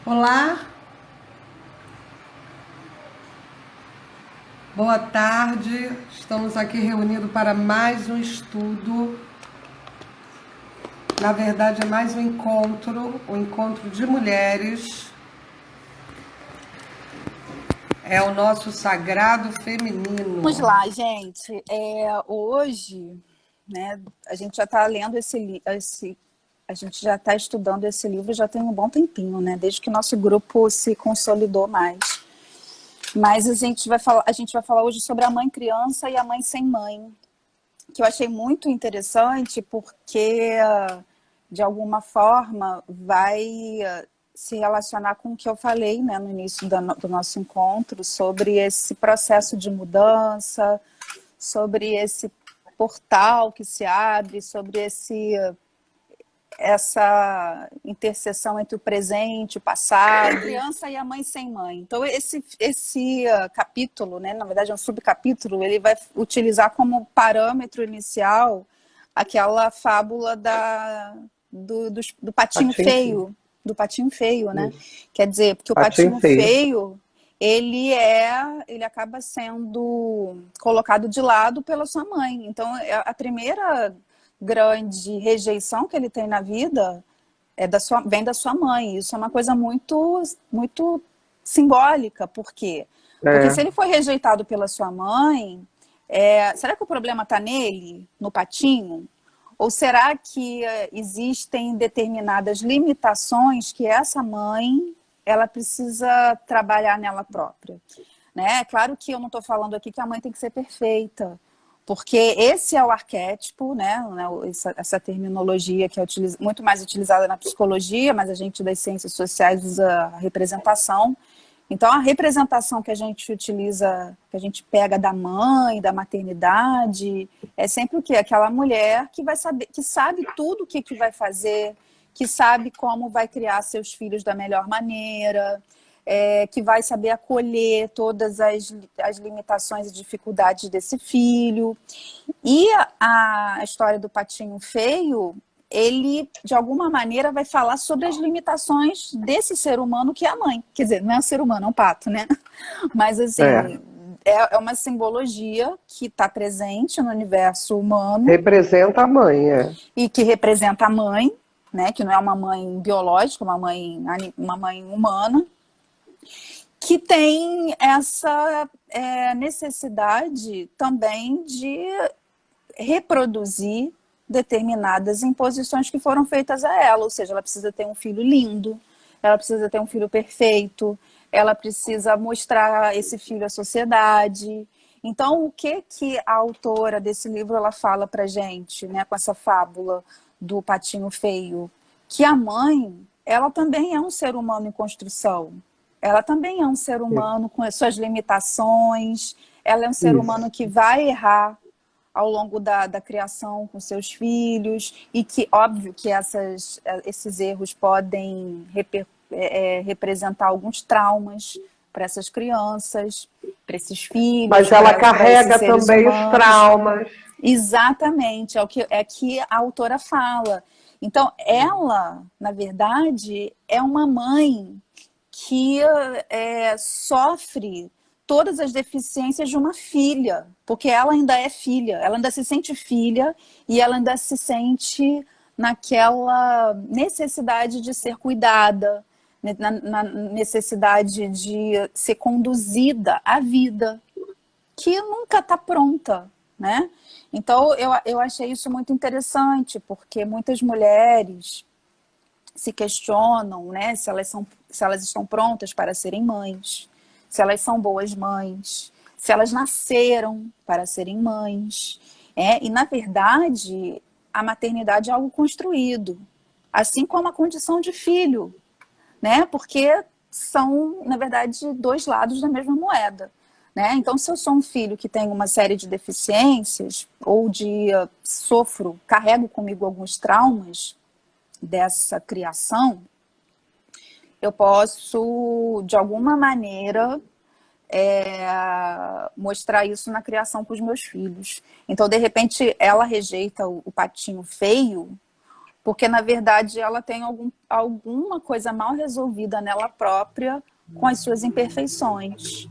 Olá, boa tarde. Estamos aqui reunidos para mais um estudo. Na verdade, é mais um encontro de mulheres. É o nosso sagrado feminino. Vamos lá, gente. Hoje, né, a gente já está lendo a gente já está estudando esse livro já tem um bom tempinho, né? Desde que o nosso grupo se consolidou mais. Mas a gente vai falar hoje sobre a mãe criança e a mãe sem mãe, que eu achei muito interessante porque, de alguma forma, vai se relacionar com o que eu falei, né, no início do nosso encontro, sobre esse processo de mudança, sobre esse portal que se abre, sobre essa interseção entre o presente e o passado, a criança e a mãe sem mãe. Então, esse capítulo, né, na verdade é um subcapítulo, ele vai utilizar como parâmetro inicial aquela fábula do patinho feio, do patinho feio, né? Isso. Quer dizer, porque o patinho feio, ele acaba sendo colocado de lado pela sua mãe. Então, a primeira grande rejeição que ele tem na vida vem da sua mãe. Isso é uma coisa muito, muito simbólica. Por quê? Porque se ele foi rejeitado pela sua mãe, será que o problema está nele, no patinho? Ou será que existem determinadas limitações que essa mãe ela precisa trabalhar nela própria? Né? É claro que eu não estou falando aqui que a mãe tem que ser perfeita, porque esse é o arquétipo, né? Essa terminologia que é muito mais utilizada na psicologia, mas a gente das ciências sociais usa a representação. Então, a representação que a gente utiliza, que a gente pega da mãe, da maternidade, é sempre o quê? Aquela mulher que vai saber, que sabe tudo o que vai fazer, que sabe como vai criar seus filhos da melhor maneira, que vai saber acolher todas as limitações e dificuldades desse filho. E a história do patinho feio, ele, de alguma maneira, vai falar sobre as limitações desse ser humano que é a mãe. Quer dizer, não é um ser humano, é um pato, né? Mas, assim, é uma simbologia que está presente no universo humano. Representa a mãe, E que representa a mãe, né? Que não é uma mãe biológica, uma mãe humana, que tem essa necessidade também de reproduzir determinadas imposições que foram feitas a ela, ou seja, ela precisa ter um filho lindo, ela precisa ter um filho perfeito, ela precisa mostrar esse filho à sociedade. Então, o que a autora desse livro ela fala pra gente, né, com essa fábula do patinho feio? Que a mãe, ela também é um ser humano em construção. Ela também é um ser humano com as suas limitações, ela é um ser humano que vai errar ao longo da criação com seus filhos, e que, óbvio, que esses erros podem representar alguns traumas para essas crianças, para esses filhos. Mas ela carrega também os traumas. Exatamente, é que a autora fala. Então, ela, na verdade, é uma mãe que sofre todas as deficiências de uma filha, porque ela ainda é filha, ela ainda se sente filha e ela ainda se sente naquela necessidade de ser cuidada, na necessidade de ser conduzida à vida, que nunca está pronta, né? Então, eu achei isso muito interessante, porque muitas mulheres se questionam, né, se elas estão prontas para serem mães, se elas são boas mães, se elas nasceram para serem mães. E, na verdade, a maternidade é algo construído, assim como a condição de filho, né? Porque são, na verdade, dois lados da mesma moeda. Né? Então, se eu sou um filho que tem uma série de deficiências, ou carrego comigo alguns traumas dessa criação, eu posso, de alguma maneira, mostrar isso na criação com os meus filhos. Então, de repente, ela rejeita o patinho feio Porque, na verdade, ela tem alguma coisa mal resolvida nela própria com as suas imperfeições,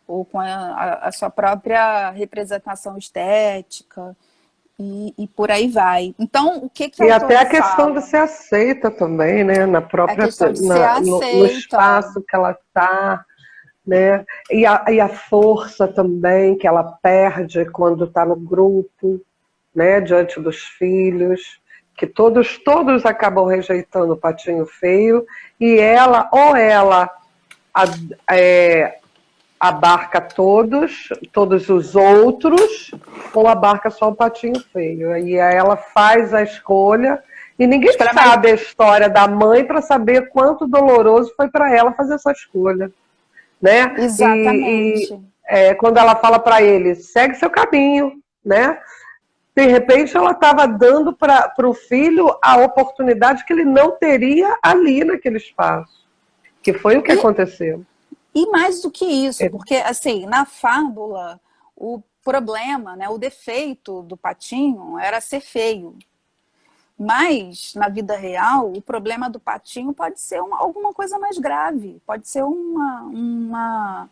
ou com a sua própria representação estética, e por aí vai. Então, o que a E até autora a questão fala? de ser aceita também, né? Na própria, A questão de ser no aceita. espaço que ela está, né? E a força também que ela perde quando está no grupo, né? Diante dos filhos, que todos acabam rejeitando o patinho feio, e ela abarca todos os outros, ou abarca só o patinho feio. E aí ela faz a escolha, e ninguém sabe a história da mãe para saber quanto doloroso foi para ela fazer essa escolha, né? Exatamente. Quando ela fala para ele, segue seu caminho, né? De repente ela estava dando para o filho a oportunidade que ele não teria ali naquele espaço, que foi o que aconteceu. E mais do que isso, porque assim, na fábula, o problema, né, o defeito do patinho era ser feio. Mas, na vida real, o problema do patinho pode ser alguma coisa mais grave. Pode ser uma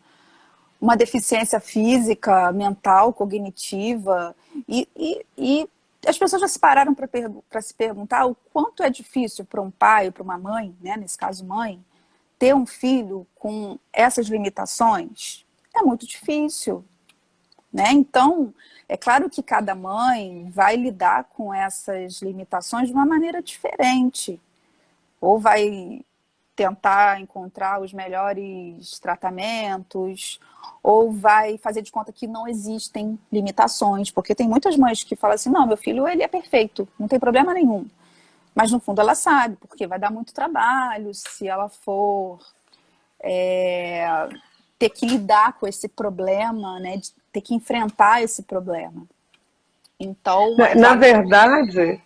deficiência física, mental, cognitiva. E as pessoas já se pararam para se perguntar o quanto é difícil para um pai, para uma mãe, né, nesse caso mãe, ter um filho com essas limitações. É muito difícil, né? Então, é claro que cada mãe vai lidar com essas limitações de uma maneira diferente. Ou vai tentar encontrar os melhores tratamentos, ou vai fazer de conta que não existem limitações. Porque tem muitas mães que falam assim, não, meu filho ele é perfeito, não tem problema nenhum. Mas, no fundo, ela sabe, porque vai dar muito trabalho se ela for ter que lidar com esse problema, né? De ter que enfrentar esse problema. Então, na verdade,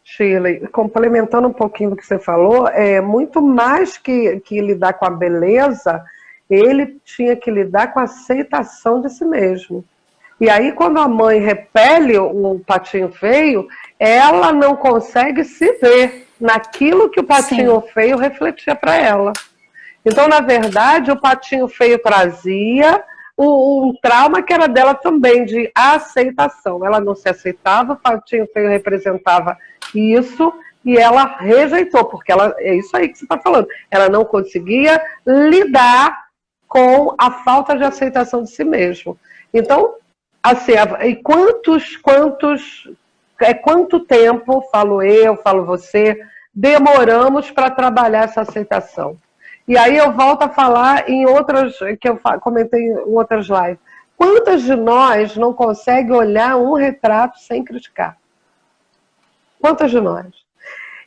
Shirley, complementando um pouquinho do que você falou, muito mais que lidar com a beleza, ele tinha que lidar com a aceitação de si mesmo. E aí, quando a mãe repele o patinho feio, ela não consegue se ver naquilo que o patinho feio refletia para ela. Então, na verdade, o patinho feio trazia um trauma que era dela também, de aceitação. Ela não se aceitava, o patinho feio representava isso, e ela rejeitou, porque é isso aí que você está falando. Ela não conseguia lidar com a falta de aceitação de si mesmo. Então, assim, e quanto tempo, falo eu, falo você, demoramos para trabalhar essa aceitação? E aí eu volto a falar em outras, que eu comentei em outras lives. Quantas de nós não conseguem olhar um retrato sem criticar? Quantas de nós?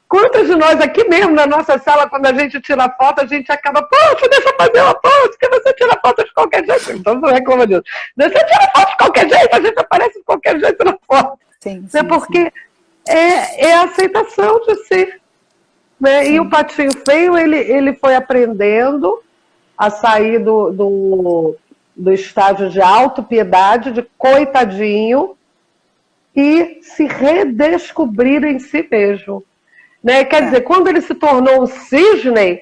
Quantas de nós aqui mesmo na nossa sala, quando a gente tira foto, a gente acaba, poxa, deixa eu fazer uma pose, que você tira foto de qualquer jeito. Então não reclama disso. Deixa eu tirar foto de qualquer jeito, a gente aparece de qualquer jeito na foto. Sim, porque é a aceitação de si. Né? E o patinho feio, ele foi aprendendo a sair do estágio de autopiedade, de coitadinho, e se redescobrir em si mesmo. Né? Quer dizer, quando ele se tornou um cisne,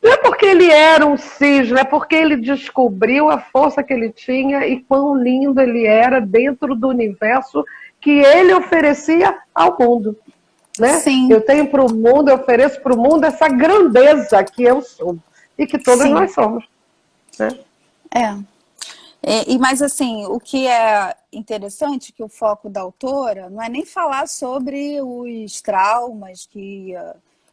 não é porque ele era um cisne, é porque ele descobriu a força que ele tinha e quão lindo ele era dentro do universo que ele oferecia ao mundo. Né? Sim. Eu tenho para o mundo, eu ofereço para o mundo essa grandeza que eu sou e que todos nós somos. Né? Mas assim, o que é interessante que o foco da autora não é nem falar sobre os traumas que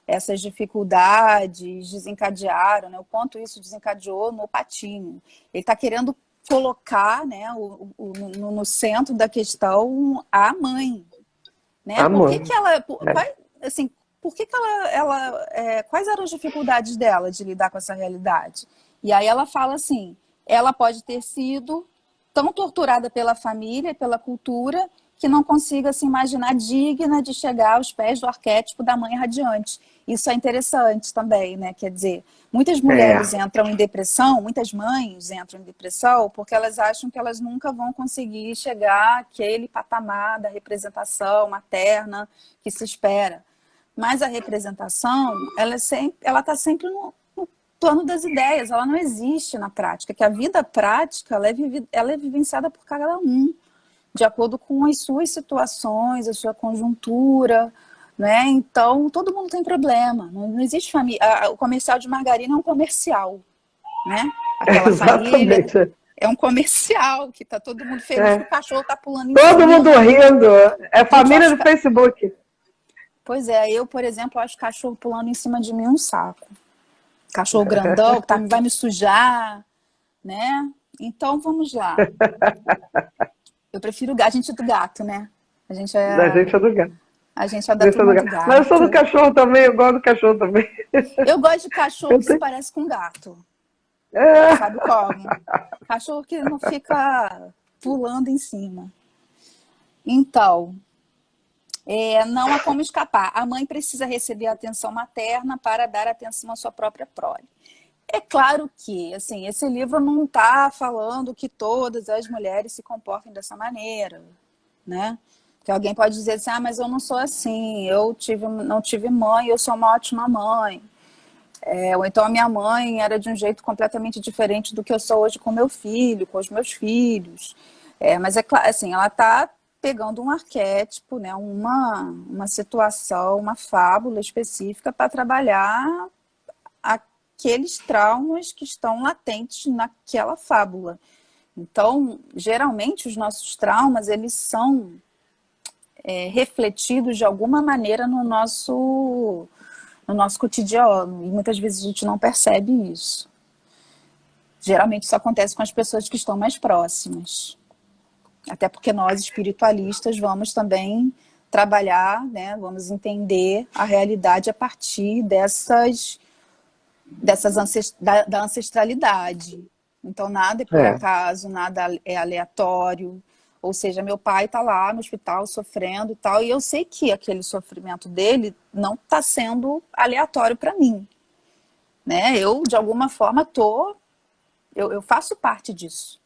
essas dificuldades desencadearam, né? O quanto isso desencadeou no patinho. Ele está querendo colocar, né, no centro da questão a mãe. Né? Quais eram as dificuldades dela de lidar com essa realidade? E aí ela fala assim, ela pode ter sido tão torturada pela família, pela cultura, que não consiga se imaginar digna de chegar aos pés do arquétipo da mãe radiante. Isso é interessante também, né? Quer dizer, muitas mulheres entram em depressão, muitas mães entram em depressão porque elas acham que elas nunca vão conseguir chegar àquele patamar da representação materna que se espera. Mas a representação, ela está sempre no plano das ideias, ela não existe na prática, que a vida prática ela é vivenciada por cada um, de acordo com as suas situações, a sua conjuntura, né? Então, todo mundo tem problema, não existe família. O comercial de margarina é um comercial, né? Aquela família é um comercial, que tá todo mundo feliz que o cachorro tá pulando em cima. Todo mundo rindo, é família do Facebook. Pois é, eu, por exemplo, acho cachorro pulando em cima de mim um saco. Cachorro grandão, que vai me sujar, né? Então, vamos lá. Eu prefiro a gente é do gato, né? A gente é do gato. A gente é da turma do gato. Mas eu sou do cachorro também, eu gosto do cachorro também. Eu gosto de cachorro que se parece com gato. Sabe como? Cachorro que não fica pulando em cima. Então, não há como escapar. A mãe precisa receber a atenção materna para dar atenção à sua própria prole. É claro que, assim, esse livro não está falando que todas as mulheres se comportem dessa maneira, né? Que alguém pode dizer assim, mas eu não sou assim, eu não tive mãe, eu sou uma ótima mãe. Ou então a minha mãe era de um jeito completamente diferente do que eu sou hoje com meu filho, com os meus filhos. Mas é claro, assim, ela está pegando um arquétipo, né, uma situação, uma fábula específica para trabalhar aqueles traumas que estão latentes naquela fábula. Então, geralmente, os nossos traumas, eles são refletidos de alguma maneira no nosso cotidiano, e muitas vezes a gente não percebe isso. Geralmente isso acontece com as pessoas que estão mais próximas. Até porque nós, espiritualistas, vamos também trabalhar, né, vamos entender a realidade a partir da ancestralidade. Então, nada é por acaso, nada é aleatório. Ou seja, meu pai está lá no hospital sofrendo e tal, e eu sei que aquele sofrimento dele não está sendo aleatório para mim. Né? Eu, de alguma forma, eu faço parte disso.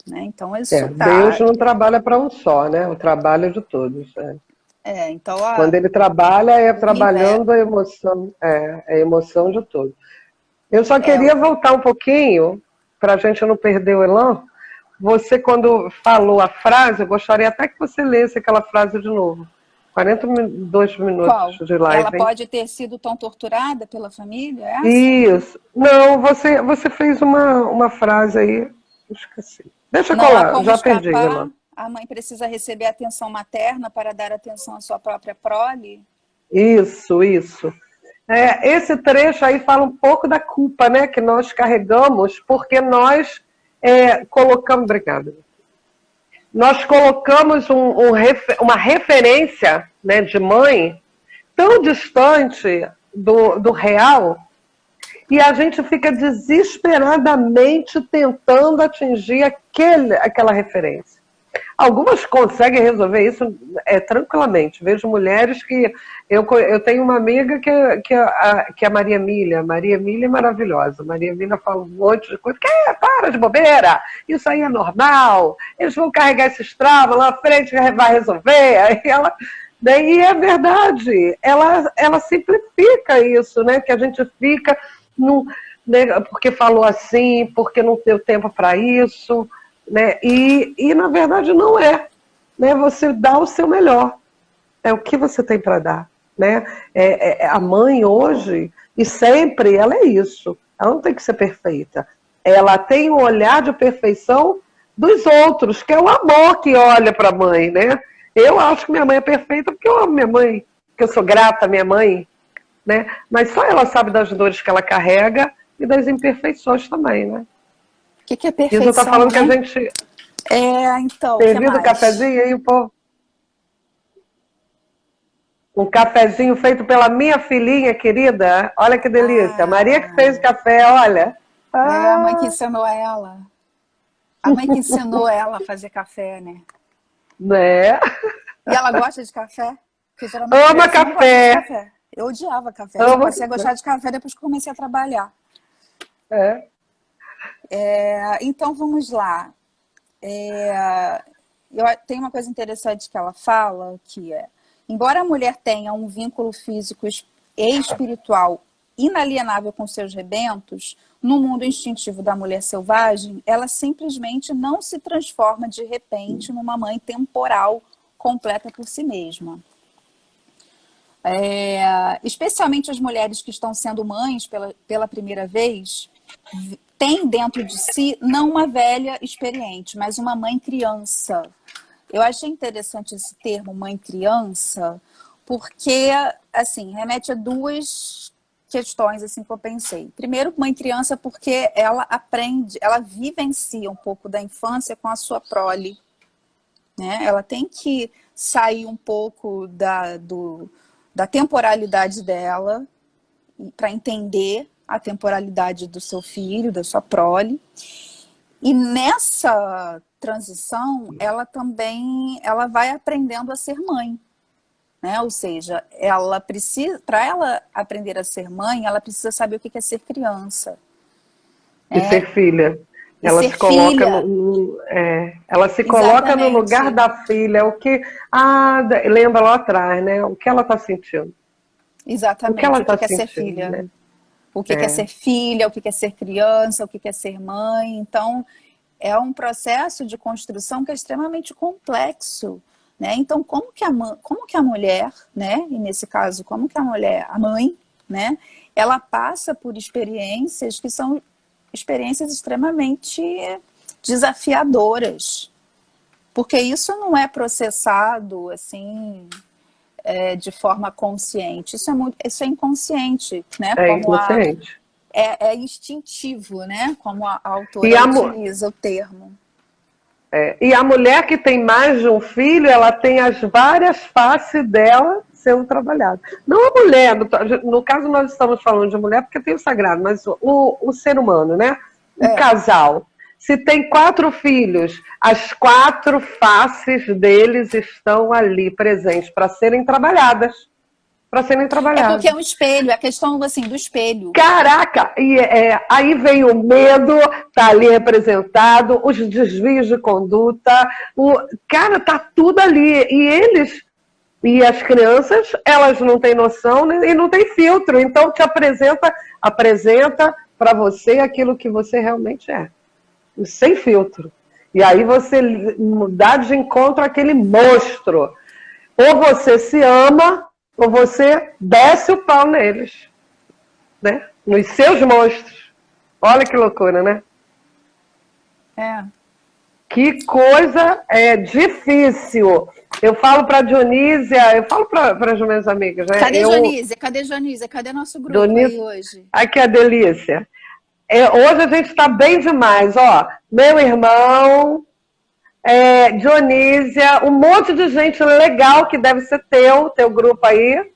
Né? Então, isso Deus não trabalha para um só, né? O trabalho é de todos. Então, quando ele trabalha, trabalhando a emoção, a emoção de todos. Eu só queria voltar um pouquinho, para a gente não perder o elan. Você, quando falou a frase, eu gostaria até que você lesse aquela frase de novo. 42 minutos Qual? De live. Ela pode ter sido tão torturada pela família? Essa? Isso. Não, você fez uma frase aí, esqueci. Deixa eu colar, já perdi. A mãe precisa receber atenção materna para dar atenção à sua própria prole? Isso. Esse trecho aí fala um pouco da culpa, né, que nós carregamos, porque nós colocamos... Obrigada. Nós colocamos uma referência, né, de mãe tão distante do real, e a gente fica desesperadamente tentando atingir aquela referência. Algumas conseguem resolver isso tranquilamente. Vejo mulheres que... Eu tenho uma amiga que é a Maria Emília. Maria Emília é maravilhosa. Maria Emília fala um monte de coisa. Para de bobeira! Isso aí é normal. Eles vão carregar esses traumas lá à frente, vai resolver. Aí ela... E é verdade. Ela simplifica isso, né? Que a gente fica... porque falou assim, porque não deu tempo para isso... Né? E na verdade não é, né? Você dá o seu melhor, é o que você tem para dar, né? A mãe hoje e sempre ela é isso, ela não tem que ser perfeita, ela tem o olhar de perfeição dos outros, que é o amor que olha para a mãe, né? Eu acho que minha mãe é perfeita porque eu amo minha mãe, porque eu sou grata à minha mãe, né? Mas só ela sabe das dores que ela carrega e das imperfeições também, né? O que é perfeição, Isso tá falando, né? Que a gente... então... Servido o cafezinho aí, pô. Um cafezinho feito pela minha filhinha querida. Olha que delícia. Maria que fez o café, olha. A mãe que ensinou ela. A mãe que ensinou ela a fazer café, né? Né? E ela gosta de café? Porque geralmente ama café. De café. Eu odiava café. Eu comecei a gostar de café depois que comecei a trabalhar. Então, vamos lá. Tem uma coisa interessante que ela fala, que embora a mulher tenha um vínculo físico e espiritual inalienável com seus rebentos, no mundo instintivo da mulher selvagem, ela simplesmente não se transforma de repente numa mãe temporal completa por si mesma. Especialmente as mulheres que estão sendo mães pela primeira vez, têm dentro de si não uma velha experiente, mas uma mãe criança. Eu achei interessante esse termo, mãe criança, porque assim, remete a duas questões assim, que eu pensei. Primeiro, mãe criança, porque ela aprende, ela vivencia um pouco da infância com a sua prole, né? Ela tem que sair um pouco da temporalidade dela para entender a temporalidade do seu filho, da sua prole. E nessa transição, ela vai aprendendo a ser mãe, né? Ou seja, ela precisa, para ela aprender a ser mãe, ela precisa saber o que é ser criança. E ser filha. Ela se coloca ela se coloca no lugar da filha, o que lembra lá atrás, né? O que ela está sentindo. Exatamente. O que ela está sentindo, ser filha, né? O que é ser filha, o que é ser criança, o que é ser mãe. Então, é um processo de construção que é extremamente complexo, né? Então, como que a mulher, né? E nesse caso, como que a mãe, né? Ela passa por experiências que são experiências extremamente desafiadoras, porque isso não é processado assim de forma consciente, isso é inconsciente, né? Inconsciente. É instintivo, né? Como a autora utiliza o termo. E a mulher que tem mais de um filho, ela tem as várias faces dela sendo trabalhadas. Não a mulher, no caso nós estamos falando de mulher porque tem o sagrado, mas o ser humano, né? O casal. Se tem 4 filhos, as 4 faces deles estão ali presentes para serem trabalhadas. É porque é um espelho, é a questão assim, do espelho. Caraca! Aí vem o medo, tá ali representado, os desvios de conduta, cara, tá tudo ali. E as crianças, elas não têm noção, né, e não tem filtro, então te apresenta para você aquilo que você realmente é. Sem filtro. E aí você dá de encontro àquele monstro. Ou você se ama, ou você desce o pau neles, né? Nos seus monstros. Olha que loucura, né? Que coisa difícil. Eu falo para Dionísia, eu falo para as minhas amigas, né? Cadê Dionísia? Cadê nosso grupo aí hoje? Aqui a delícia. Hoje a gente está bem demais, ó. Meu irmão, Dionísia, um monte de gente legal que deve ser teu grupo aí.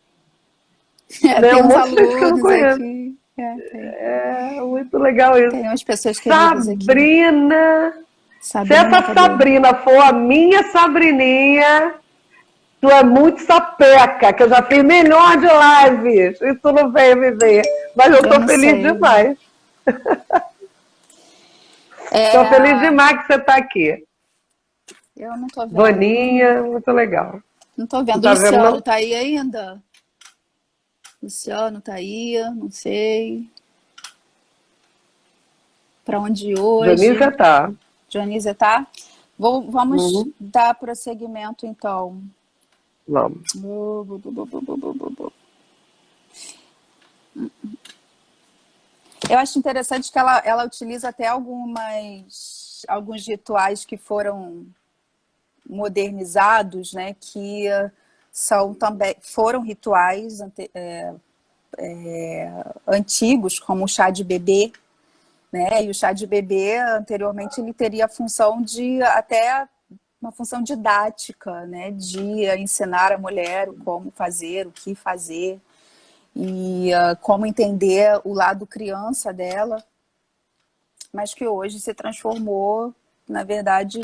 Tem um uns monte de gente que eu não conheço. aqui. Muito legal isso. Tem umas pessoas queridas aqui. Sabrina. Se essa Sabrina for a minha Sabrininha, tu é muito sapeca, que eu já fiz milhões de lives e tu não veio me ver. Mas eu tô feliz demais. Tô feliz demais que você tá aqui. Eu não tô vendo. Boninha, muito legal. Não tô vendo. O Luciano tá aí ainda? Luciano tá aí, não sei. Pra onde ir hoje? Dionísia tá. Dionísia tá? Vamos dar prosseguimento, então. Vamos. Eu acho interessante que ela utiliza até alguns rituais que foram modernizados, né? Que foram rituais antigos, como o chá de bebê, né? E o chá de bebê, anteriormente, ele teria a função até uma função didática, né? De ensinar a mulher como fazer, o que fazer, e como entender o lado criança dela, mas que hoje se transformou, na verdade,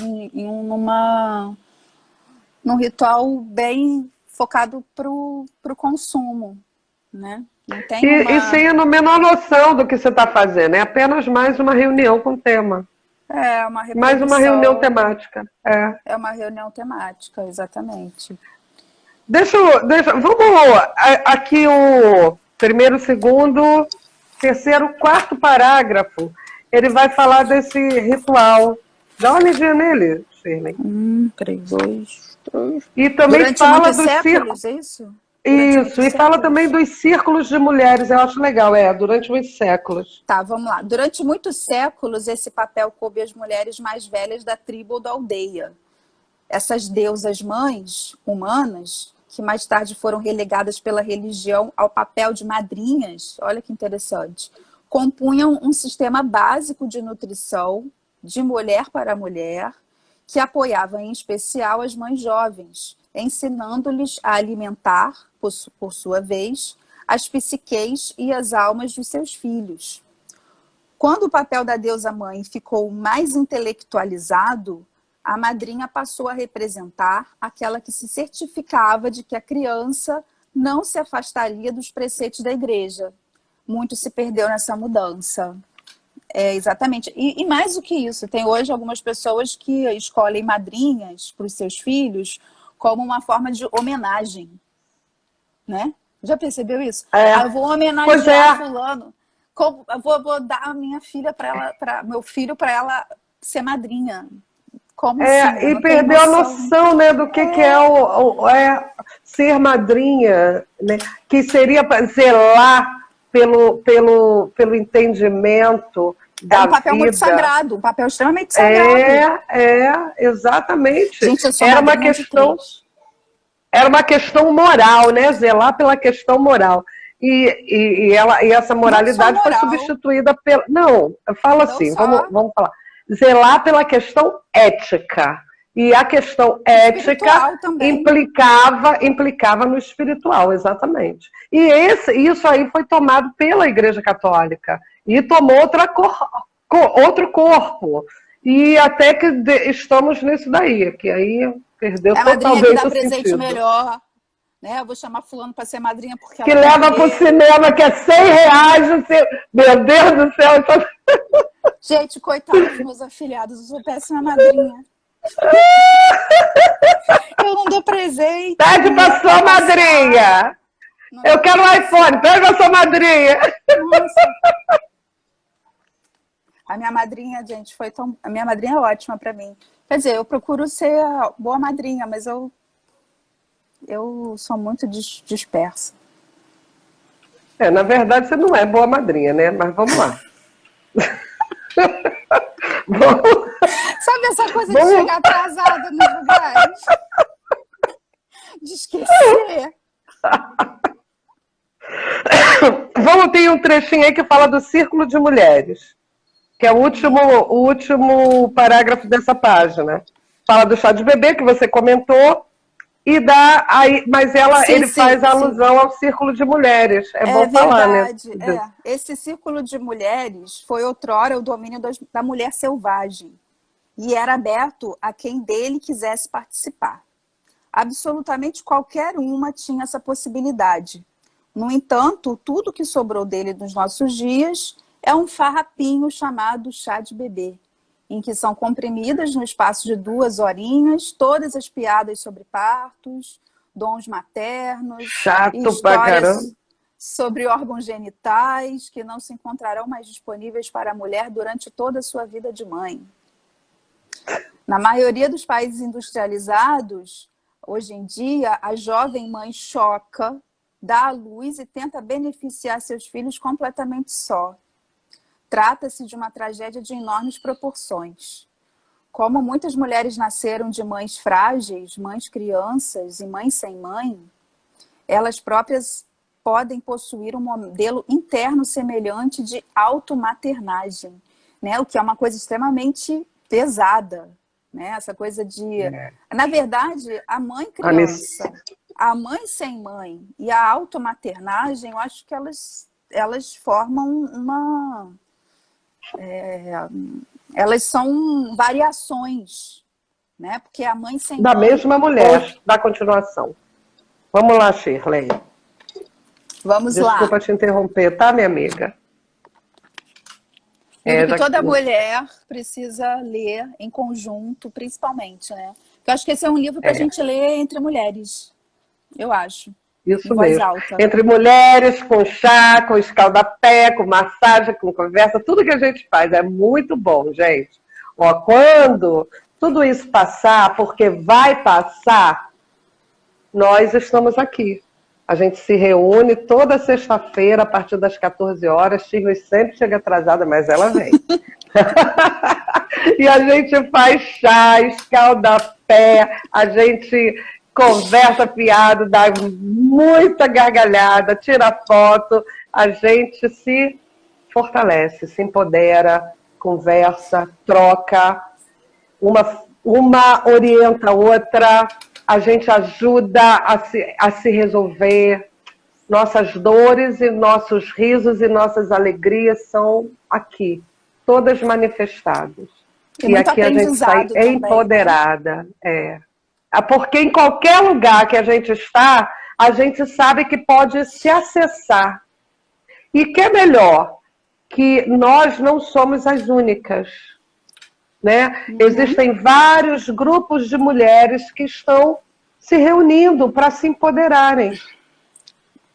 num ritual bem focado para o consumo, né? Não tem e sem a menor noção do que você está fazendo, é apenas mais uma reunião com tema. Mais uma reunião temática. É uma reunião temática, exatamente. Aqui o primeiro, segundo, terceiro, quarto parágrafo, ele vai falar desse ritual. Dá uma olhadinha nele, Shirley. 3, 2, 3. E também Durante fala muitos dos séculos, círculos. é isso? Isso, e fala também dos círculos de mulheres, eu acho legal, durante muitos séculos. Tá, vamos lá. Durante muitos séculos, esse papel coube às mulheres mais velhas da tribo ou da aldeia. Essas deusas mães humanas, que mais tarde foram relegadas pela religião ao papel de madrinhas, olha que interessante, compunham um sistema básico de nutrição de mulher para mulher, que apoiava em especial as mães jovens, ensinando-lhes a alimentar, por sua vez, as psiques e as almas dos seus filhos. Quando o papel da deusa mãe ficou mais intelectualizado, a madrinha passou a representar aquela que se certificava de que a criança não se afastaria dos preceitos da igreja. Muito se perdeu nessa mudança. Exatamente. E mais do que isso, tem hoje algumas pessoas que escolhem madrinhas para os seus filhos como uma forma de homenagem, né? Já percebeu isso? Eu vou homenagear fulano. Vou dar a minha filha meu filho para ela ser madrinha. Como assim? E perdeu a noção, né, do que é ser madrinha, né? Que seria para zelar pelo entendimento da vida. É um papel muito sagrado, um papel extremamente sagrado. Exatamente. Gente, eu sou Era uma questão moral, né? Zelar pela questão moral. E essa moralidade foi substituída pela... Não, fala assim, vamos falar. Zelar pela questão ética. E a questão ética implicava no espiritual, exatamente. E isso aí foi tomado pela Igreja Católica. E tomou outro corpo. E até que estamos nisso daí, que aí perdeu totalmente o sentido. A madrinha que dá presente melhor. Né? Eu vou chamar fulano para ser madrinha porque que leva para o cinema, que é R$100. Meu Deus do céu! Gente, coitados dos meus afilhados, eu sou péssima madrinha. Eu não dou presente. Pede para sua madrinha. Eu quero um iPhone, pede para sua madrinha. Nossa. A minha madrinha, gente, a minha madrinha é ótima para mim. Quer dizer, eu procuro ser boa madrinha, mas eu sou muito dispersa. Na verdade, você não é boa madrinha, né? Mas vamos lá. Sabe essa coisa de chegar atrasada nos lugares? De esquecer. Ter um trechinho aí que fala do Círculo de Mulheres, que é o último parágrafo dessa página. Fala do chá de bebê, que você comentou, mas ele faz alusão ao Círculo de Mulheres. É bom falar, né? Esse Círculo de Mulheres foi outrora o domínio da mulher selvagem e era aberto a quem dele quisesse participar. Absolutamente qualquer uma tinha essa possibilidade. No entanto, tudo que sobrou dele nos nossos dias é um farrapinho chamado chá de bebê, em que são comprimidas no espaço de 2 horinhas todas as piadas sobre partos, dons maternos, histórias sobre órgãos genitais que não se encontrarão mais disponíveis para a mulher durante toda a sua vida de mãe. Na maioria dos países industrializados, hoje em dia, a jovem mãe choca, dá à luz e tenta beneficiar seus filhos completamente só. Trata-se de uma tragédia de enormes proporções. Como muitas mulheres nasceram de mães frágeis, mães crianças e mães sem mãe, elas próprias podem possuir um modelo interno semelhante de automaternagem, né? O que é uma coisa extremamente pesada, né? Essa coisa de... Na verdade, a mãe criança, a mãe sem mãe e a automaternagem, eu acho que elas formam uma... elas são variações, né? Porque a mãe sem da mãe... mesma mulher, da continuação. Vamos lá, Shirley. Vamos lá. Desculpa te interromper, tá, minha amiga? Que toda mulher precisa ler em conjunto, principalmente, né? Eu acho que esse é um livro para a gente ler entre mulheres. Eu acho. Isso Em voz mesmo. alta. Entre mulheres, com chá, com escaldapé, com massagem, com conversa, tudo que a gente faz é muito bom, gente. Ó, quando tudo isso passar, porque vai passar, nós estamos aqui. A gente se reúne toda sexta-feira, a partir das 14 horas. Shirley sempre chega atrasada, mas ela vem. E a gente faz chá, escaldapé, a gente conversa fiado, dá muita gargalhada, tira foto, a gente se fortalece, se empodera, conversa, troca, uma orienta a outra, a gente ajuda a se resolver. Nossas dores e nossos risos e nossas alegrias são aqui, todas manifestadas. E aqui a gente sai empoderada. Porque em qualquer lugar que a gente está, a gente sabe que pode se acessar. E que é melhor, que nós não somos as únicas. Né? Uhum. Existem vários grupos de mulheres que estão se reunindo para se empoderarem.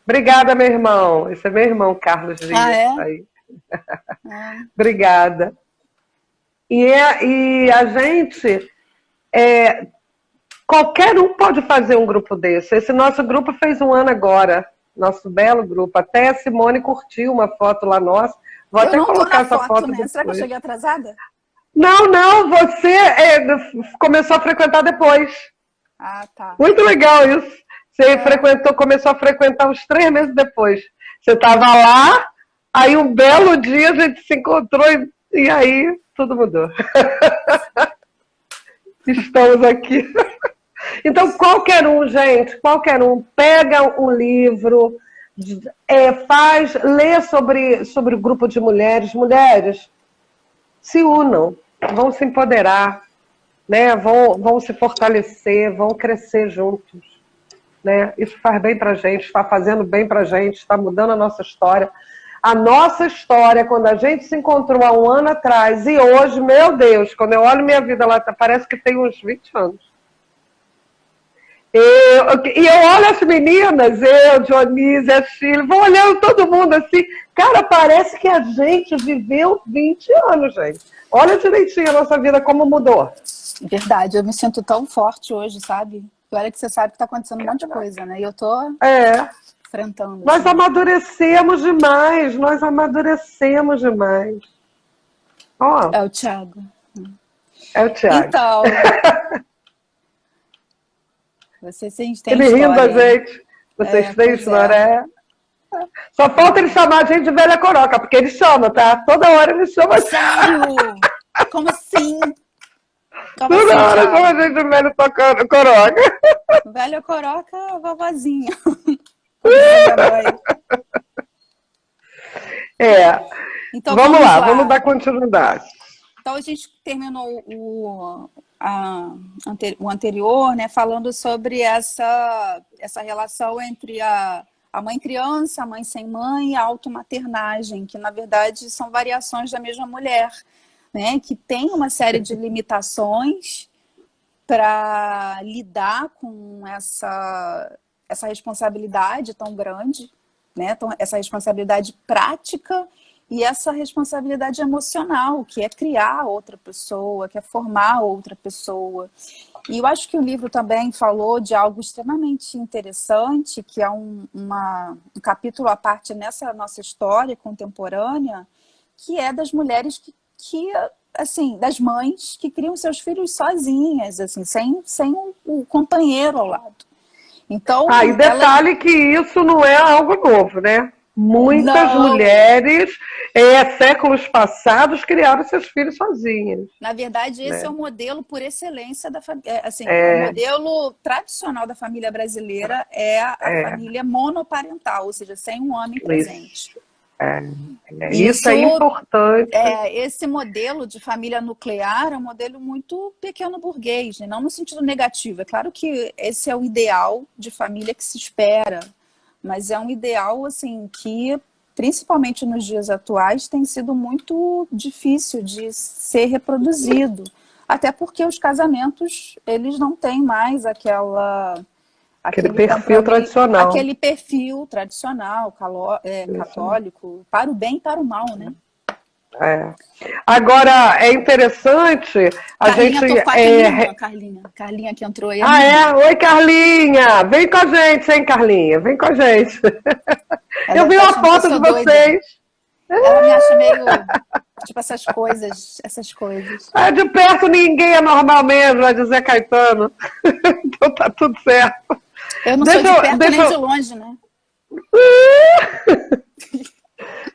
Obrigada, meu irmão. Esse é meu irmão, Carlos Dias. Aí. Obrigada. E a gente... qualquer um pode fazer um grupo desse. Esse nosso grupo fez 1 ano agora. Nosso belo grupo. Até a Simone curtiu uma foto lá nossa. Vou até colocar essa foto. Né? Será que eu cheguei atrasada? Não. Você começou a frequentar depois. Ah, tá. Muito legal isso. Você começou a frequentar uns 3 meses depois. Você estava lá, aí um belo dia a gente se encontrou e aí tudo mudou. Estamos aqui. Então, qualquer um, gente, pega um livro, lê sobre o grupo de mulheres. Mulheres, se unam, vão se empoderar, né? Vão se fortalecer, vão crescer juntos. Né? Isso faz bem pra gente, está fazendo bem pra gente, está mudando a nossa história. A nossa história, quando a gente se encontrou há 1 ano atrás, e hoje, meu Deus, quando eu olho minha vida lá, parece que tem uns 20 anos. E eu olho as meninas, Dionísia, a Shirley, vou olhando todo mundo assim, cara, parece que a gente viveu 20 anos, gente. Olha direitinho a nossa vida, como mudou. Verdade, eu me sinto tão forte hoje, sabe? Olha que você sabe que tá acontecendo um monte de coisa, né? E eu tô enfrentando. Nós amadurecemos demais, Ó, é o Thiago. Então. Vocês têm ele rindo da gente. Vocês têm história. Só falta ele chamar a gente de velha coroca, porque ele chama, tá? Toda hora ele chama. Sério? Como assim? Toda hora chama a gente de velho coroca. Velha coroca, vovozinha. Então, vamos lá, vamos dar continuidade. Então a gente terminou o anterior, né, falando sobre essa relação entre a mãe criança, a mãe sem mãe e a automaternagem, que na verdade são variações da mesma mulher, né, que tem uma série de limitações para lidar com essa responsabilidade tão grande, né, essa responsabilidade prática e essa responsabilidade emocional, que é criar outra pessoa, que é formar outra pessoa. E eu acho que o livro também falou de algo extremamente interessante, que é um capítulo à parte nessa nossa história contemporânea, que é das mulheres que assim, das mães que criam seus filhos sozinhas, assim, sem o companheiro ao lado. Então, e detalhe que isso não é algo novo, né? Muitas mulheres, séculos passados, criaram seus filhos sozinhas. Na verdade, esse é o modelo por excelência da família. O modelo tradicional da família brasileira é a família monoparental, ou seja, sem um homem presente. Isso é importante. Esse modelo de família nuclear é um modelo muito pequeno burguês, né? Não no sentido negativo. É claro que esse é o ideal de família que se espera, mas é um ideal assim que, principalmente nos dias atuais, tem sido muito difícil de ser reproduzido. Até porque os casamentos, eles não têm mais Aquele perfil tradicional. Aquele perfil tradicional, católico, para o bem e para o mal, né? Agora, é interessante a Carlinha, gente... Carlinha que entrou aí. Oi, Carlinha! Vem com a gente, hein, Carlinha? Vem com a gente. Eu vi uma foto de vocês. Ela me acha meio... Tipo, essas coisas. De perto ninguém é normal mesmo, vai dizer Caetano. Então tá tudo certo. Eu não sou de perto nem de longe, né?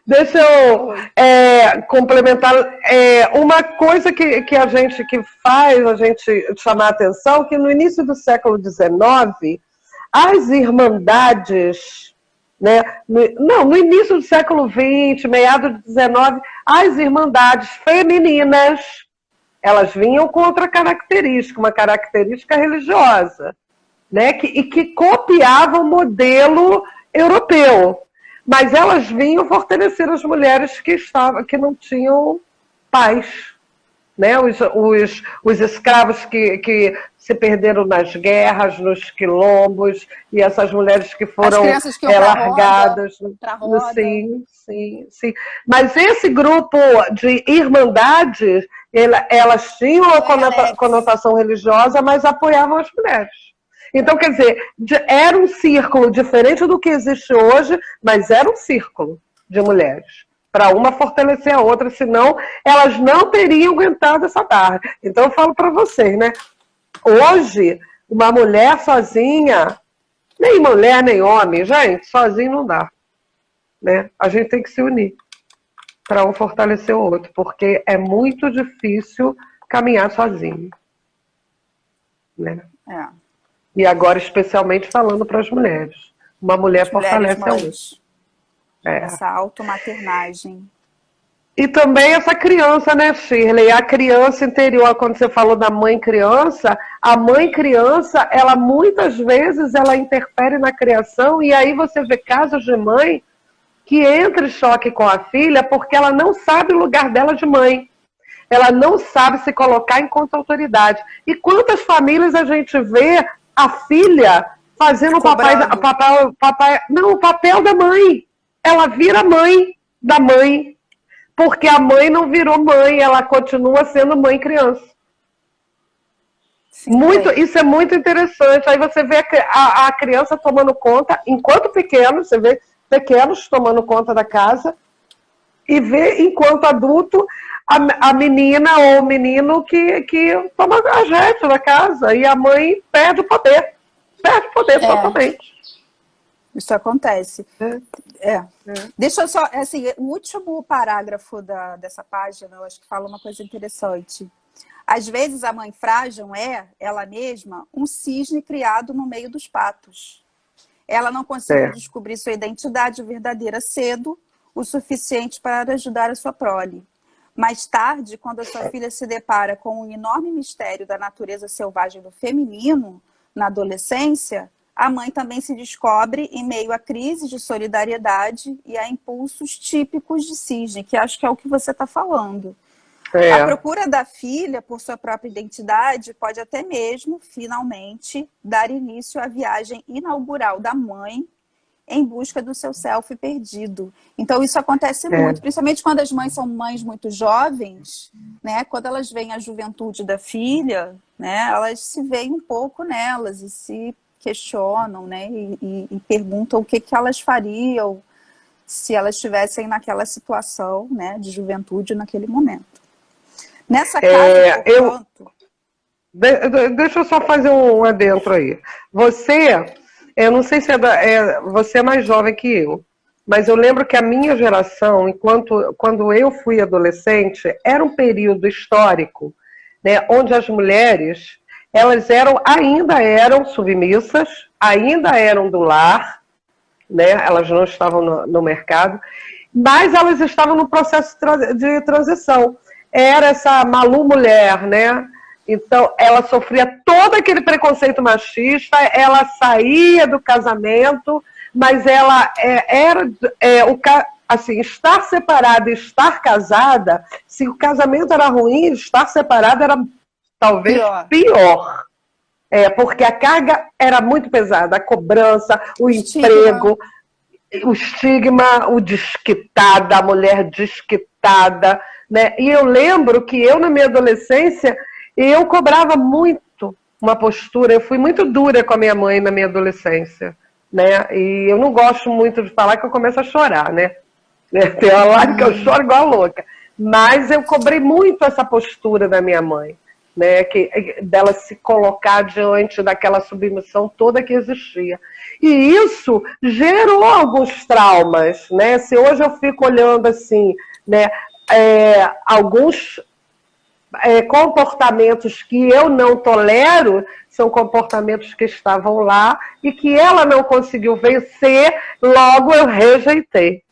Deixa eu complementar. Uma coisa que a gente faz a gente chamar a atenção, que no início do século XIX, as irmandades, né, no início do século XX, meados do XIX, as irmandades femininas, elas vinham com outra característica, uma característica religiosa, né, que copiava o modelo europeu. Mas elas vinham fortalecer as mulheres que não tinham pais, né? Os escravos que se perderam nas guerras, nos quilombos, e essas mulheres que foram largadas. Sim. Mas esse grupo de irmandade, elas tinham uma conotação religiosa, mas apoiavam as mulheres. Então, quer dizer, era um círculo diferente do que existe hoje, mas era um círculo de mulheres, para uma fortalecer a outra, senão elas não teriam aguentado essa barra. Então, eu falo para vocês, né? Hoje, uma mulher sozinha, nem mulher, nem homem, gente, sozinho não dá. Né? A gente tem que se unir para um fortalecer o outro, porque é muito difícil caminhar sozinho. Né? E agora, especialmente, falando para as mulheres. Uma mulher fortalece a outra. Essa automaternagem. E também essa criança, né, Shirley? A criança interior, quando você falou da mãe criança, a mãe criança, ela muitas vezes ela interfere na criação, e aí você vê casos de mãe que entra em choque com a filha porque ela não sabe o lugar dela de mãe. Ela não sabe se colocar enquanto autoridade. E quantas famílias a gente vê a filha fazendo o papel da mãe. Ela vira mãe da mãe, porque a mãe não virou mãe, ela continua sendo mãe criança. Sim, isso é muito interessante. Aí você vê a criança tomando conta, enquanto pequeno, você vê pequenos tomando conta da casa, e vê, enquanto adulto, a menina ou o menino que toma as rédeas da casa, e a mãe perde o poder. Perde o poder totalmente. Isso acontece. Deixa eu só, assim, o último parágrafo dessa página, eu acho que fala uma coisa interessante. Às vezes a mãe frágil é, ela mesma, um cisne criado no meio dos patos. Ela não conseguiu descobrir sua identidade verdadeira cedo, o suficiente para ajudar a sua prole. Mais tarde, quando a sua filha se depara com o enorme mistério da natureza selvagem do feminino, na adolescência, a mãe também se descobre em meio a crises de solidariedade e a impulsos típicos de cisne, que acho que é o que você está falando. A procura da filha por sua própria identidade pode até mesmo, finalmente, dar início à viagem inaugural da mãe em busca do seu self perdido. Então isso acontece muito, principalmente quando as mães são mães muito jovens, né? Quando elas veem a juventude da filha, né? Elas se veem um pouco nelas e se questionam, né? E perguntam o que elas fariam se elas estivessem naquela situação, né? De juventude naquele momento. Nessa casa, deixa eu só fazer um adentro aí. Eu não sei se você é mais jovem que eu, mas eu lembro que a minha geração, quando eu fui adolescente, era um período histórico, né, onde as mulheres, elas ainda eram submissas, ainda eram do lar, né, elas não estavam no mercado, mas elas estavam no processo de transição. Era essa Malu mulher, né? Então, ela sofria todo aquele preconceito machista, ela saía do casamento, mas ela assim, estar separada e estar casada, se o casamento era ruim, estar separada era talvez pior. Porque a carga era muito pesada, a cobrança, o emprego, o estigma, o desquitada, a mulher desquitada, né? E eu lembro que eu, na minha adolescência, eu cobrava muito uma postura, eu fui muito dura com a minha mãe na minha adolescência, né? E eu não gosto muito de falar que eu começo a chorar, né? Tem uma hora que eu choro igual louca. Mas eu cobrei muito essa postura da minha mãe, né? Dela se colocar diante daquela submissão toda que existia. E isso gerou alguns traumas, né? Se hoje eu fico olhando assim, né, alguns comportamentos que eu não tolero são comportamentos que estavam lá e que ela não conseguiu vencer, logo eu rejeitei.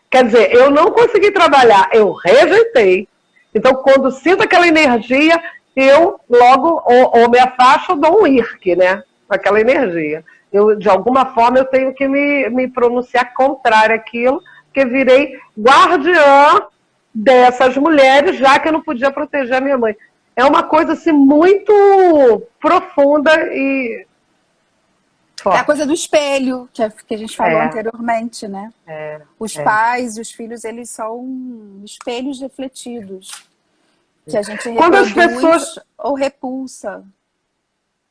Quer dizer, eu não consegui trabalhar, eu rejeitei. Então, quando sinto aquela energia, eu logo ou me afasto ou dou um irque, né? Aquela energia. De alguma forma, eu tenho que me pronunciar contrário àquilo, porque virei guardiã dessas mulheres, já que eu não podia proteger a minha mãe. É uma coisa assim muito profunda e forte. É a coisa do espelho, que a gente falou anteriormente, né? Os pais e os filhos, eles são espelhos refletidos, que a gente reproduz ou repulsa.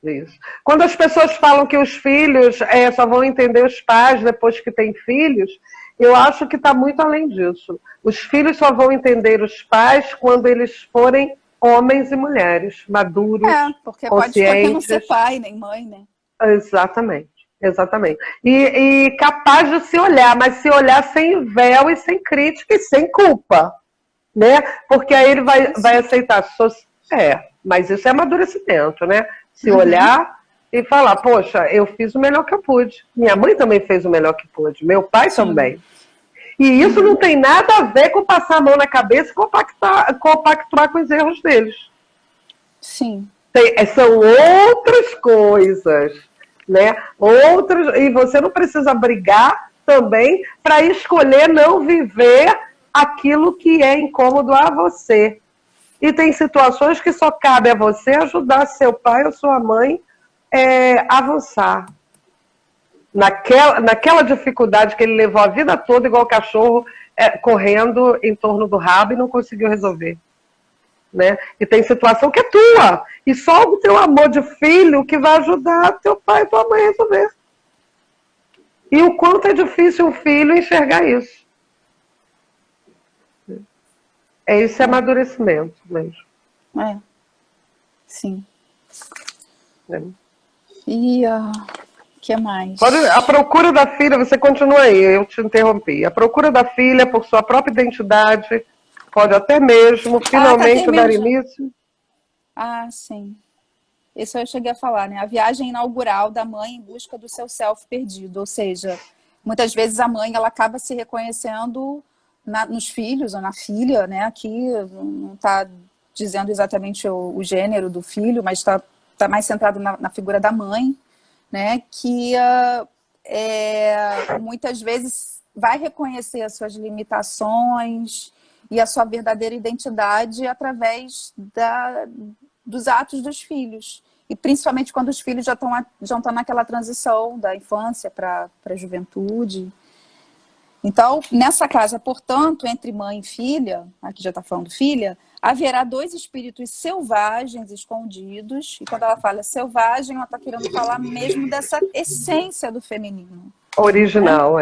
Isso. Quando as pessoas falam que os filhos só vão entender os pais depois que têm filhos, eu acho que está muito além disso. Os filhos só vão entender os pais quando eles forem homens e mulheres, maduros, porque conscientes. Pode escolher não ser pai nem mãe, né? Exatamente, exatamente. E capaz de se olhar, mas se olhar sem véu e sem crítica e sem culpa, né? Porque aí ele vai aceitar. Mas isso é amadurecimento, né? Se olhar e falar, poxa, eu fiz o melhor que eu pude. Minha mãe também fez o melhor que pôde. Meu pai também. E isso não tem nada a ver com passar a mão na cabeça e compactuar com os erros deles. Sim. São outras coisas, né? E você não precisa brigar também para escolher não viver aquilo que é incômodo a você. E tem situações que só cabe a você ajudar seu pai ou sua mãe a avançar. Naquela dificuldade que ele levou a vida toda, igual cachorro, correndo em torno do rabo e não conseguiu resolver. Né? E tem situação que é tua. E só o teu amor de filho que vai ajudar teu pai e tua mãe a resolver. E o quanto é difícil um filho enxergar isso. Esse amadurecimento mesmo. Sim. E o que mais? A procura da filha, você continua aí, eu te interrompi. A procura da filha por sua própria identidade pode até mesmo finalmente dar início. Sim. Isso eu cheguei a falar, né? A viagem inaugural da mãe em busca do seu self perdido. Ou seja, muitas vezes a mãe ela acaba se reconhecendo nos filhos ou na filha, né? Aqui não está dizendo exatamente o gênero do filho, mas está mais centrado na figura da mãe, né? Que muitas vezes vai reconhecer as suas limitações e a sua verdadeira identidade através dos atos dos filhos. E principalmente quando os filhos já estão naquela transição da infância para a juventude. Então, nessa casa, portanto, entre mãe e filha, aqui já está falando filha, haverá 2 espíritos selvagens escondidos. E quando ela fala selvagem, ela está querendo falar mesmo dessa essência do feminino. Original,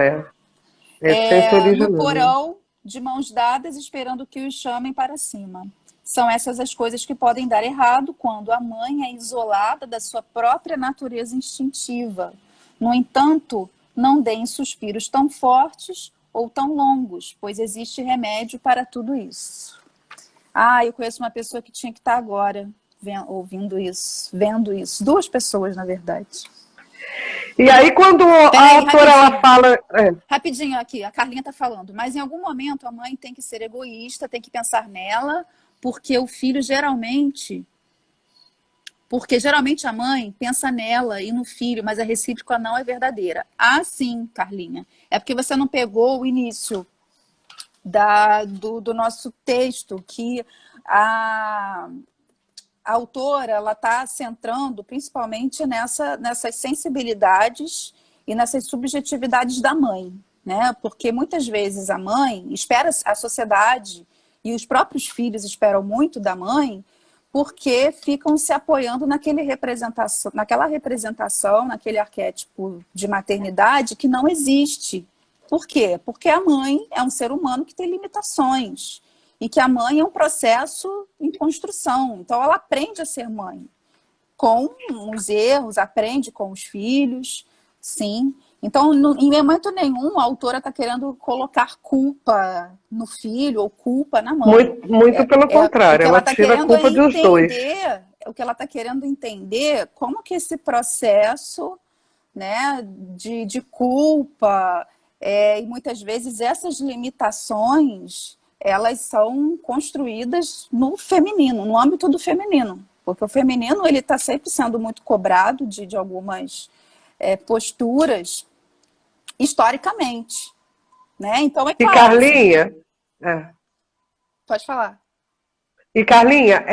Essência original. No porão, de mãos dadas, esperando que os chamem para cima. São essas as coisas que podem dar errado quando a mãe é isolada da sua própria natureza instintiva. No entanto, não deem suspiros tão fortes ou tão longos, pois existe remédio para tudo isso. Eu conheço uma pessoa que tinha que estar agora ouvindo isso, vendo isso. 2 pessoas, na verdade. E aí, quando a autora ela fala... Rapidinho aqui, a Carlinha está falando. Mas em algum momento a mãe tem que ser egoísta, tem que pensar nela, porque o filho geralmente... Porque geralmente a mãe pensa nela e no filho, mas a recíproca não é verdadeira. Sim, Carlinha. É porque você não pegou o início do nosso texto, que a autora ela está centrando principalmente nessas sensibilidades e nessas subjetividades da mãe, né? Porque muitas vezes a mãe espera, a sociedade e os próprios filhos esperam muito da mãe, porque ficam se apoiando naquela representação, naquele arquétipo de maternidade que não existe. Por quê? Porque a mãe é um ser humano que tem limitações e que a mãe é um processo em construção. Então, ela aprende a ser mãe com os erros, aprende com os filhos, sim. Então, em momento nenhum, a autora está querendo colocar culpa no filho ou culpa na mãe. Muito pelo contrário, ela tira a culpa dos dois. O que ela está querendo entender, como que esse processo, né, de culpa, e muitas vezes essas limitações, elas são construídas no feminino, no âmbito do feminino. Porque o feminino ele está sempre sendo muito cobrado de algumas posturas historicamente, né? Então é claro. E Carlinha, pode falar. E Carlinha,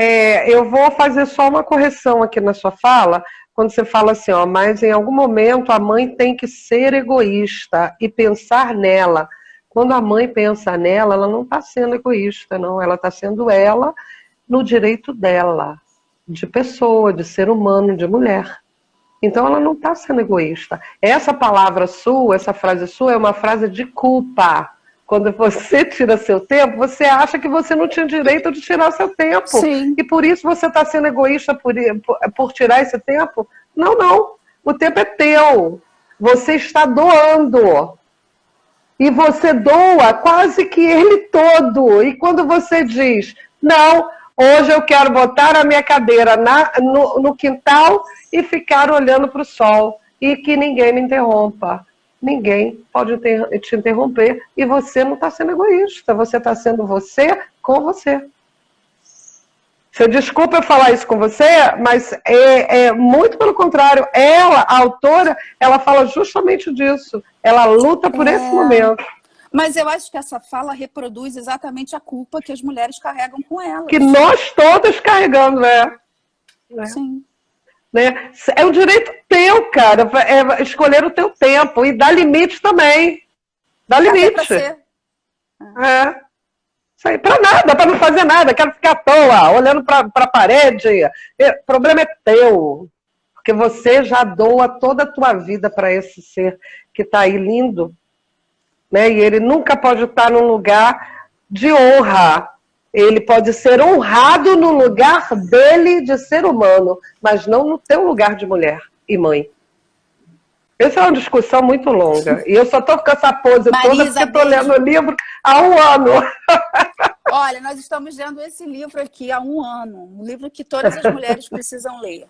eu vou fazer só uma correção aqui na sua fala, quando você fala assim, ó, mas em algum momento a mãe tem que ser egoísta e pensar nela. Quando a mãe pensa nela, ela não está sendo egoísta, não. Ela está sendo ela no direito dela, de pessoa, de ser humano, de mulher. Então ela não está sendo egoísta. Essa palavra sua, essa frase sua é uma frase de culpa. Quando você tira seu tempo, você acha que você não tinha direito de tirar seu tempo. Sim. E por isso você está sendo egoísta por tirar esse tempo? Não, não. O tempo é teu. Você está doando. E você doa quase que ele todo. E quando você diz, não, hoje eu quero botar a minha cadeira no quintal e ficar olhando para o sol. E que ninguém me interrompa. Ninguém pode te interromper. E você não está sendo egoísta. Você está sendo você com você. Você desculpa eu falar isso com você, mas muito pelo contrário. Ela, a autora, ela fala justamente disso. Ela luta por esse momento. Mas eu acho que essa fala reproduz exatamente a culpa que as mulheres carregam com elas. Que nós todas carregamos, Sim. Né? É um direito teu, cara, escolher o teu tempo e dar limite também. Dá limite. Pra ser. Isso aí, pra nada, pra não fazer nada. Quero ficar à toa, olhando pra parede. O problema é teu. Porque você já doa toda a tua vida para esse ser que tá aí lindo. Né? E ele nunca pode estar num lugar de honra. Ele pode ser honrado no lugar dele de ser humano, mas não no teu lugar de mulher e mãe. Essa é uma discussão muito longa. E eu só estou com essa pose toda porque estou lendo o livro há um ano. Olha, nós estamos lendo esse livro aqui há um ano. Um livro que todas as mulheres precisam ler.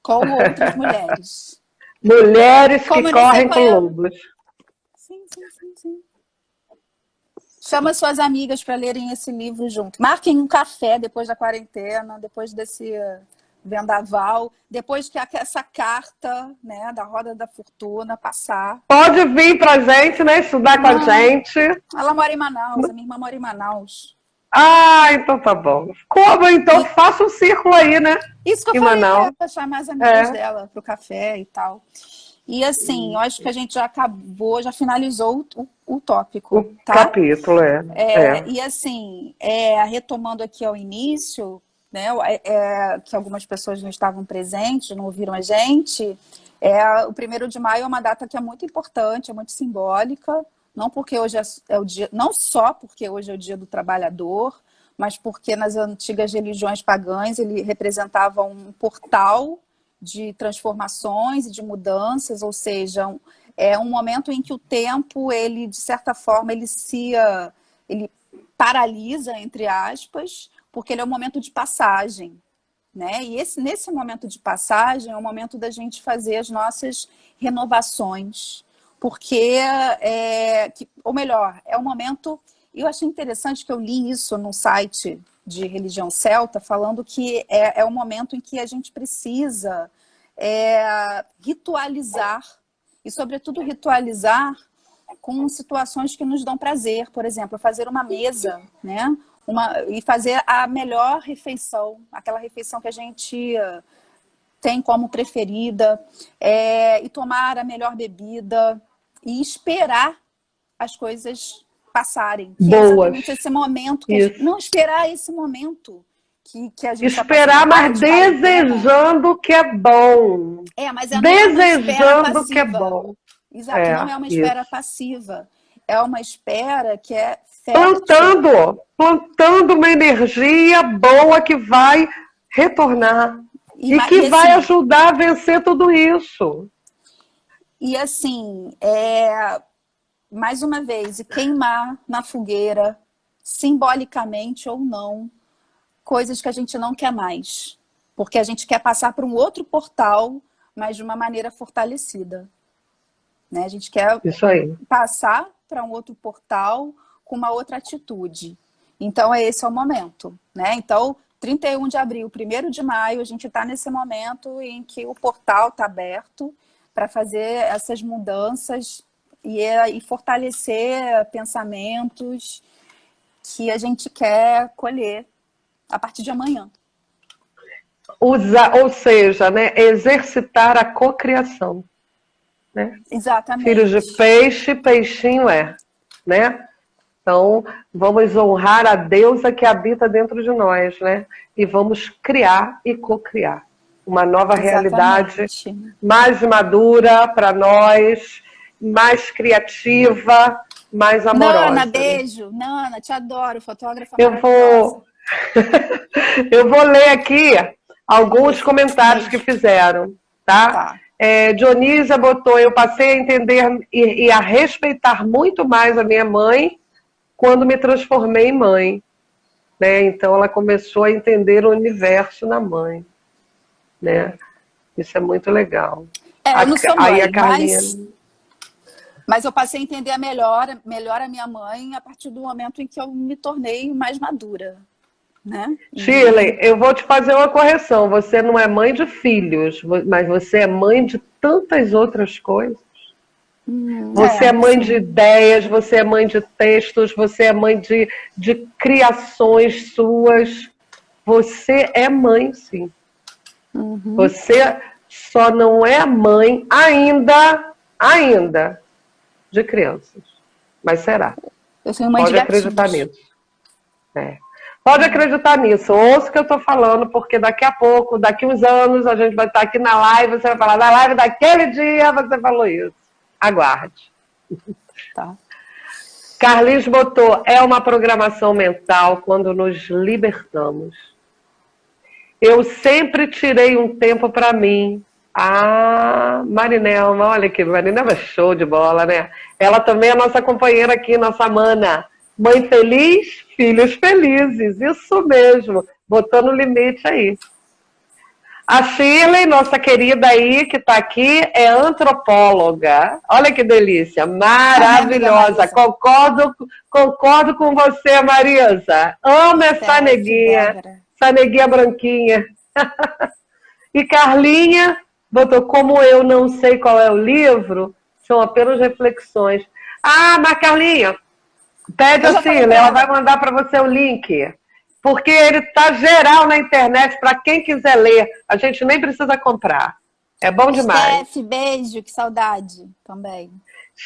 Com outras mulheres. Mulheres que correm com lobos. Sim. Chama suas amigas para lerem esse livro junto. Marquem um café depois da quarentena, depois desse vendaval, depois que essa carta, né, da Roda da Fortuna passar. Pode vir pra gente, né, estudar com a gente. Ela mora em Manaus, a minha irmã mora em Manaus. Ah, então tá bom. Como? Então faça um círculo aí, né? Isso que eu falei, para chamar as amigas dela pro café e tal. E assim, eu acho que a gente já acabou, já finalizou o tópico. O capítulo, E assim, retomando aqui ao início, né, que algumas pessoas não estavam presentes, não ouviram a gente, o 1º de maio é uma data que é muito importante, é muito simbólica, não porque hoje é o dia, não só porque hoje é o dia do trabalhador, mas porque nas antigas religiões pagãs ele representava um portal de transformações e de mudanças, ou seja, é um momento em que o tempo, ele, de certa forma, ele paralisa, entre aspas, porque ele é um momento de passagem, né? E nesse momento de passagem é o momento da gente fazer as nossas renovações, porque, ou melhor, é um momento... Eu achei interessante que eu li isso num site de religião celta, falando que é um momento em que a gente precisa ritualizar, e sobretudo ritualizar com situações que nos dão prazer. Por exemplo, fazer uma mesa, né? e fazer a melhor refeição, aquela refeição que a gente tem como preferida, e tomar a melhor bebida e esperar as coisas passarem. Que é exatamente esse momento. Não esperar esse momento que a gente esperar, mas desejando que é bom. Mas desejando que é bom. Exato, não é uma espera passiva. É uma espera que é plantando uma energia boa que vai retornar e que vai ajudar a vencer tudo isso. E assim, mais uma vez, queimar na fogueira, simbolicamente ou não, coisas que a gente não quer mais. Porque a gente quer passar por um outro portal, mas de uma maneira fortalecida. Né? A gente quer passar para um outro portal com uma outra atitude. Então, esse é o momento. Né? Então, 31 de abril, 1º de maio, a gente está nesse momento em que o portal está aberto para fazer essas mudanças e fortalecer pensamentos que a gente quer colher a partir de amanhã. Ou seja, né, exercitar a cocriação. Né? Exatamente. Filhos de peixe, peixinho né? Então, vamos honrar a deusa que habita dentro de nós, né? E vamos criar e cocriar uma nova realidade mais madura para nós, mais criativa, mais amorosa. Nana, beijo. Nana, te adoro, fotógrafa maravilhosa. Eu vou ler aqui alguns comentários que fizeram, tá? Dionísia botou: eu passei a entender e a respeitar muito mais a minha mãe quando me transformei em mãe. Né? Então ela começou a entender o universo na mãe. Né? Isso é muito legal. Eu não sou mãe, mas eu passei a entender melhor a minha mãe a partir do momento em que eu me tornei mais madura. Né? Shirley, eu vou te fazer uma correção. Você não é mãe de filhos, mas você é mãe de tantas outras coisas. Você é mãe de ideias, você é mãe de textos, você é mãe de criações suas. Você é mãe, sim. Você só não é mãe ainda de crianças. Mas será. Eu sou mãe Pode de acreditar nisso. Pode acreditar nisso. Ouça o que eu estou falando, porque daqui a pouco, daqui uns anos, a gente vai estar aqui na live, você vai falar, na live daquele dia você falou isso. Aguarde. Tá. Carlinhos botou: é uma programação mental quando nos libertamos. Eu sempre tirei um tempo para mim. Marinelma, olha aqui, Marinelma é show de bola, né? Ela também é nossa companheira aqui, nossa mana. Mãe feliz, filhos felizes, isso mesmo, botando limite aí. A Shirley, nossa querida aí, que está aqui, é antropóloga. Olha que delícia, maravilhosa. Concordo com você, Marisa. Amo essa neguinha, branquinha. E Carlinha botou: como eu não sei qual é o livro, são apenas reflexões. Mas Carlinha, pede a Shirley, ela vai mandar para você o link. Porque ele está geral na internet para quem quiser ler. A gente nem precisa comprar. É bom demais. Steph, beijo, que saudade também.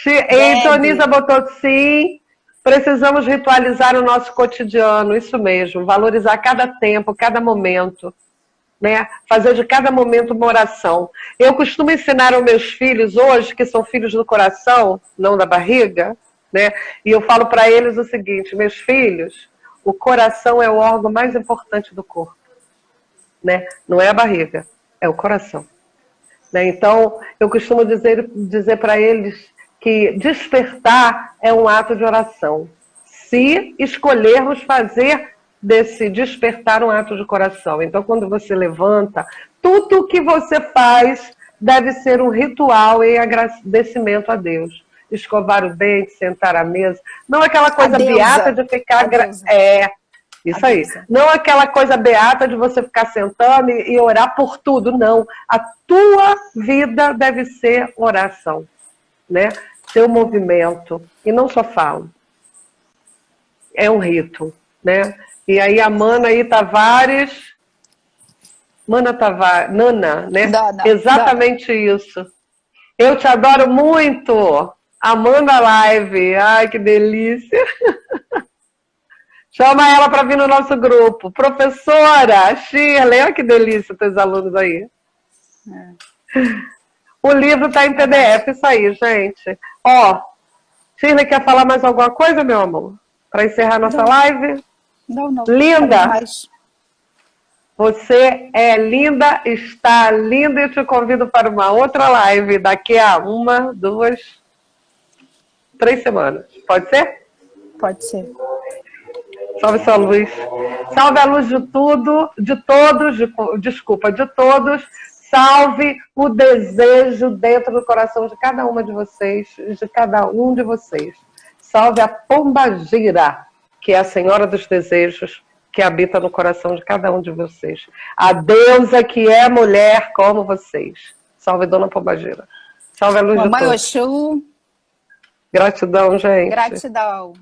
E Tonisa botou: sim, precisamos ritualizar o nosso cotidiano. Isso mesmo, valorizar cada tempo, cada momento. Né? Fazer de cada momento uma oração. Eu costumo ensinar aos meus filhos hoje, que são filhos do coração, não da barriga, né? E eu falo para eles o seguinte: meus filhos, o coração é o órgão mais importante do corpo. Né? Não é a barriga, é o coração. Né? Então, eu costumo dizer para eles que despertar é um ato de oração. Se escolhermos fazer desse despertar um ato de coração. Então, quando você levanta, tudo o que você faz deve ser um ritual em agradecimento a Deus. Escovar o dente, sentar à mesa. Não aquela coisa beata de ficar... Isso aí. Não aquela coisa beata de você ficar sentando e orar por tudo. Não. A tua vida deve ser oração. Né? Seu movimento. E não só falo. É um rito. né? E aí a Mana aí, Tavares, Nana, né? Dana, Exatamente isso. Eu te adoro muito. Amanda Live. Ai, que delícia. Chama ela para vir no nosso grupo. Professora Shirley, olha que delícia teus alunos aí. O livro está em PDF, isso aí, gente. Ó, Shirley, quer falar mais alguma coisa, meu amor? Para encerrar nossa live? Não. Linda! Você é linda, está linda, e eu te convido para uma outra live daqui a 1, 2, 3 semanas. Pode ser? Pode ser. Salve sua luz. Salve a luz de tudo, de todos, de todos. Salve o desejo dentro do coração de cada uma de vocês, de cada um de vocês. Salve a Pombagira, que é a Senhora dos Desejos, que habita no coração de cada um de vocês. A deusa que é mulher como vocês. Salve, Dona Pombagira. Salve a luz de todos. Oxum. Gratidão, gente. Gratidão.